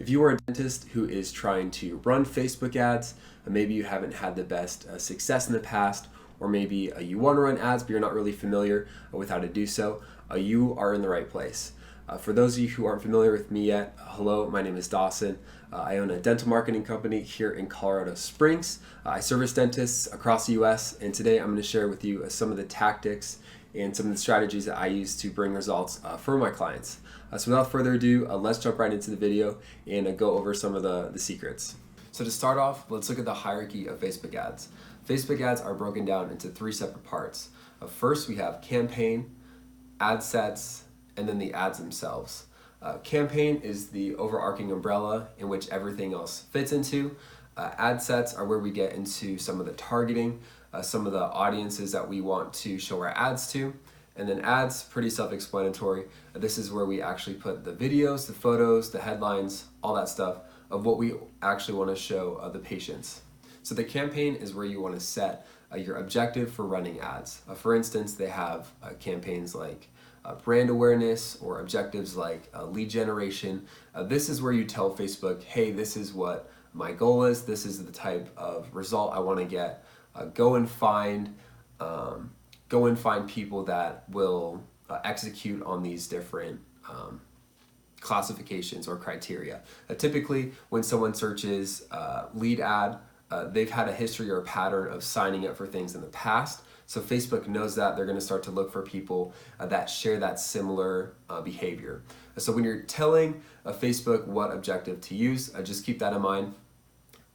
If you are a dentist who is trying to run Facebook ads, maybe you haven't had the best success in the past, or maybe you want to run ads but you're not really familiar with how to do so, you are in the right place. For those of you who aren't familiar with me yet, hello, my name is Dawson. I own a dental marketing company here in Colorado Springs. I service dentists across the US, and today I'm going to share with you some of the tactics and some of the strategies that I use to bring results for my clients. So without further ado, let's jump right into the video and go over some of the secrets. So to start off, let's look at the hierarchy of Facebook ads. Facebook ads are broken down into three separate parts. First, we have campaign, ad sets, and then the ads themselves. Campaign is the overarching umbrella in which everything else fits into. Ad sets are where we get into some of the targeting, some of the audiences that we want to show our ads to. And then ads, pretty self-explanatory. This is where we actually put the videos, the photos, the headlines, all that stuff of what we actually want to show the patients. So the campaign is where you want to set your objective for running ads. For instance, they have campaigns like brand awareness or objectives like lead generation. This is where you tell Facebook, hey, this is what my goal is. This is the type of result I want to get. Go and find people that will execute on these different classifications or criteria. Typically, when someone searches lead ad, they've had a history or a pattern of signing up for things in the past. So Facebook knows that they're going to start to look for people that share that similar behavior. So when you're telling Facebook what objective to use, just keep that in mind,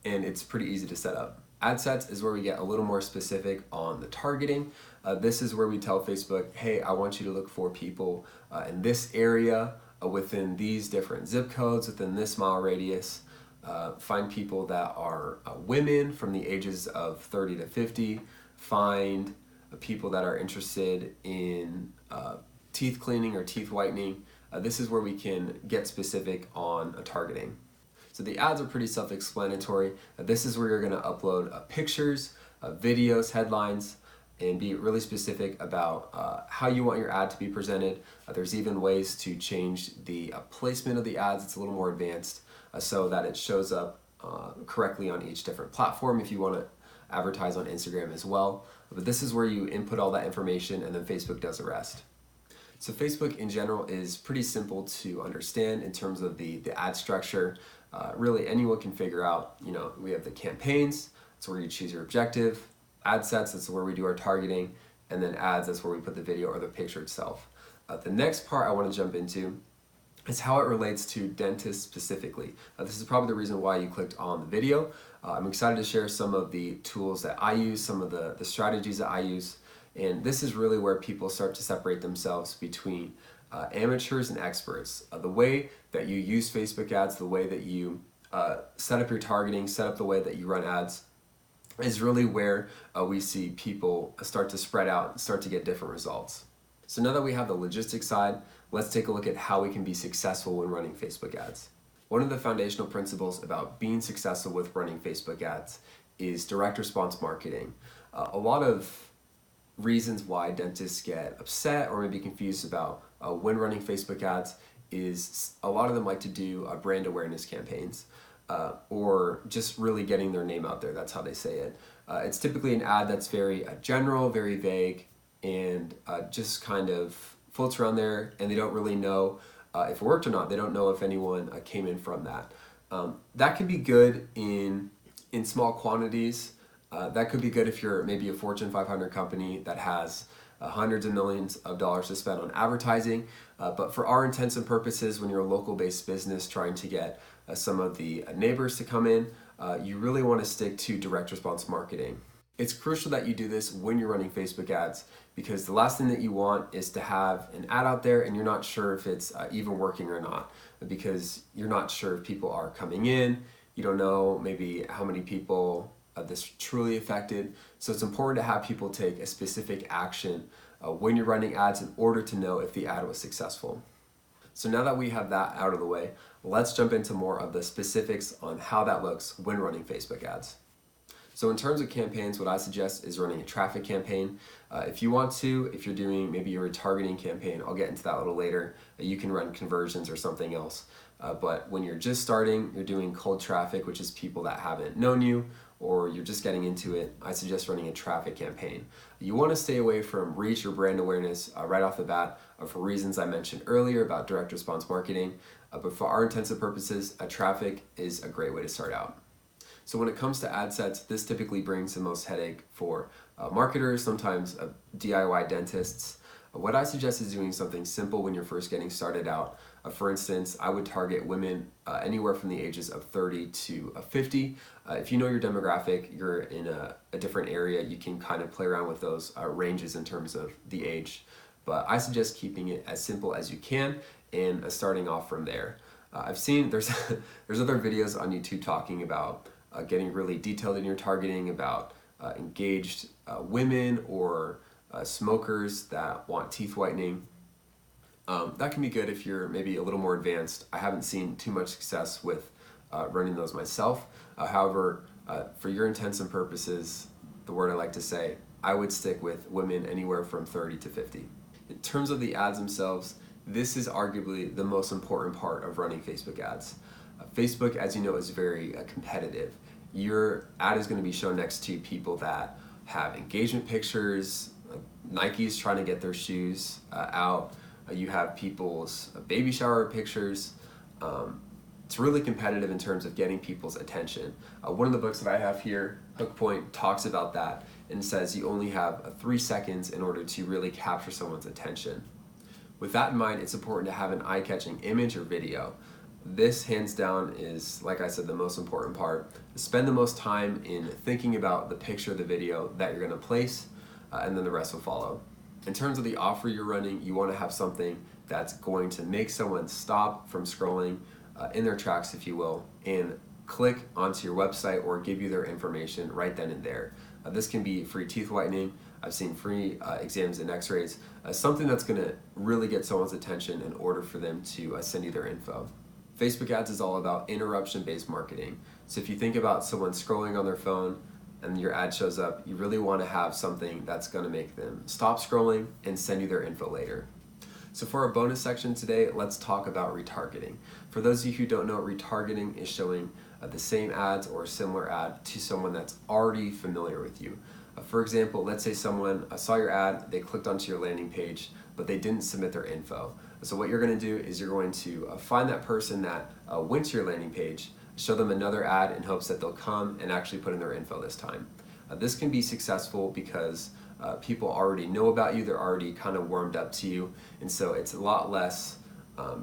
and it's pretty easy to set up. Ad sets is where we get a little more specific on the targeting. This is where we tell Facebook, hey, I want you to look for people in this area, within these different zip codes, within this mile radius. Find people that are women from the ages of 30 to 50. Find people that are interested in teeth cleaning or teeth whitening. This is where we can get specific on targeting. So the ads are pretty self-explanatory. This is where you're going to upload pictures, videos, headlines, and be really specific about how you want your ad to be presented. There's even ways to change the placement of the ads. It's a little more advanced so that it shows up correctly on each different platform if you want to advertise on Instagram as well. But this is where you input all that information and then Facebook does the rest. So Facebook in general is pretty simple to understand in terms of the ad structure. Really anyone can figure out, we have the campaigns, that's where you choose your objective. Ad sets, that's where we do our targeting. And then ads, that's where we put the video or the picture itself. The next part I want to jump into is how it relates to dentists specifically. This is probably the reason why you clicked on the video. I'm excited to share some of the tools that I use, some of the strategies that I use. And this is really where people start to separate themselves between amateurs and experts. The way that you use Facebook ads, the way that you set up your targeting, set up the way that you run ads is really where we see people start to spread out and start to get different results. So now that we have the logistics side, let's take a look at how we can be successful when running Facebook ads. One of the foundational principles about being successful with running Facebook ads is direct response marketing. A lot of reasons why dentists get upset or maybe confused about when running Facebook ads is a lot of them like to do brand awareness campaigns or just really getting their name out there. That's how they say it. It's typically an ad that's very general, very vague, and just kind of floats around there, and they don't really know if it worked or not. They don't know if anyone came in from that. That could be good in small quantities. That could be good if you're maybe a Fortune 500 company that has hundreds of millions of dollars to spend on advertising. But for our intents and purposes, when you're a local-based business trying to get some of the neighbors to come in, you really want to stick to direct response marketing. It's crucial that you do this when you're running Facebook ads, because the last thing that you want is to have an ad out there and you're not sure if it's even working or not, because you're not sure if people are coming in. You don't know maybe how many people this truly affected. So it's important to have people take a specific action when you're running ads in order to know if the ad was successful. So now that we have that out of the way, let's jump into more of the specifics on how that looks when running Facebook ads. So in terms of campaigns, what I suggest is running a traffic campaign. If you want to, if you're doing maybe a retargeting campaign, I'll get into that a little later. You can run conversions or something else. But when you're just starting, you're doing cold traffic, which is people that haven't known you, or you're just getting into it, I suggest running a traffic campaign. You want to stay away from reach or brand awareness right off the bat for reasons I mentioned earlier about direct response marketing. But for our intents and purposes, traffic is a great way to start out. So when it comes to ad sets, this typically brings the most headache for marketers, sometimes DIY dentists. What I suggest is doing something simple when you're first getting started out. For instance, I would target women anywhere from the ages of 30 to 50. If you know your demographic, you're in a different area, you can kind of play around with those ranges in terms of the age. But I suggest keeping it as simple as you can and starting off from there. I've seen there's other videos on YouTube talking about getting really detailed in your targeting, about engaged women or smokers that want teeth whitening. That can be good if you're maybe a little more advanced. I haven't seen too much success with running those myself. However, for your intents and purposes, the word I like to say, I would stick with women anywhere from 30 to 50. In terms of the ads themselves, this is arguably the most important part of running Facebook ads. Facebook, as you know, is very competitive. Your ad is going to be shown next to people that have engagement pictures. Nike's trying to get their shoes out. You have people's baby shower pictures. It's really competitive in terms of getting people's attention. One of the books that I have here, Hook Point, talks about that and says you only have 3 seconds in order to really capture someone's attention. With that in mind, it's important to have an eye-catching image or video. This, hands down, is, like I said, the most important part. Spend the most time in thinking about the picture of the video that you're going to place, and then the rest will follow. In terms of the offer you're running, you want to have something that's going to make someone stop from scrolling in their tracks, if you will, and click onto your website or give you their information right then and there. This can be free teeth whitening. I've seen free exams and x-rays, something that's going to really get someone's attention in order for them to send you their info. Facebook ads is all about interruption-based marketing. So if you think about someone scrolling on their phone and your ad shows up, you really want to have something that's going to make them stop scrolling and send you their info later. So for our bonus section today, let's talk about retargeting. For those of you who don't know, retargeting is showing the same ads or a similar ad to someone that's already familiar with you. For example, let's say someone saw your ad, they clicked onto your landing page, but they didn't submit their info. So what you're going to do is you're going to find that person that went to your landing page, show them another ad in hopes that they'll come and actually put in their info this time. This can be successful because people already know about you, they're already kind of warmed up to you, and so it's a lot less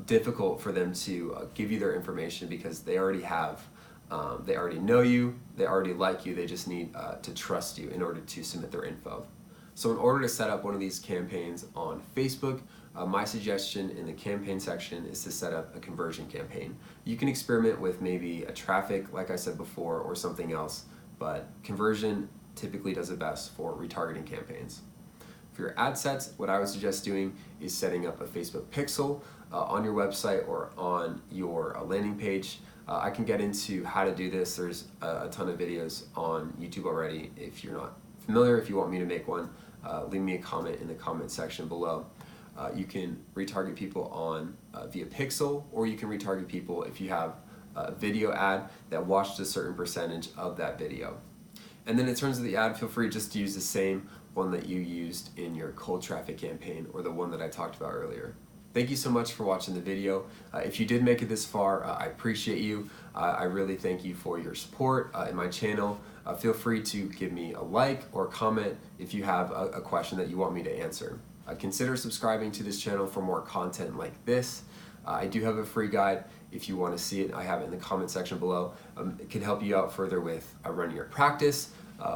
difficult for them to give you their information because they already know you, they already like you, they just need to trust you in order to submit their info. So in order to set up one of these campaigns on Facebook, my suggestion in the campaign section is to set up a conversion campaign. You can experiment with maybe a traffic, like I said before, or something else, but conversion typically does it best for retargeting campaigns. For your ad sets, what I would suggest doing is setting up a Facebook pixel on your website or on your landing page. I can get into how to do this. There's a ton of videos on YouTube already. If you're not familiar, if you want me to make one, leave me a comment in the comment section below. You can retarget people on via pixel, or you can retarget people if you have a video ad that watched a certain percentage of that video. And then in terms of the ad, feel free just to use the same one that you used in your cold traffic campaign or the one that I talked about earlier. Thank you so much for watching the video. If you did make it this far, I appreciate you. I really thank you for your support in my channel. Feel free to give me a like or comment if you have a question that you want me to answer. Consider subscribing to this channel for more content like this. I do have a free guide if you want to see it. I have it in the comment section below. It can help you out further with running your practice,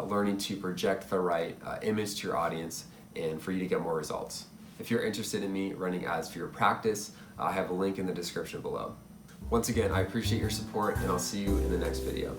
learning to project the right image to your audience, and for you to get more results. If you're interested in me running ads for your practice, I have a link in the description below. Once again, I appreciate your support, and I'll see you in the next video.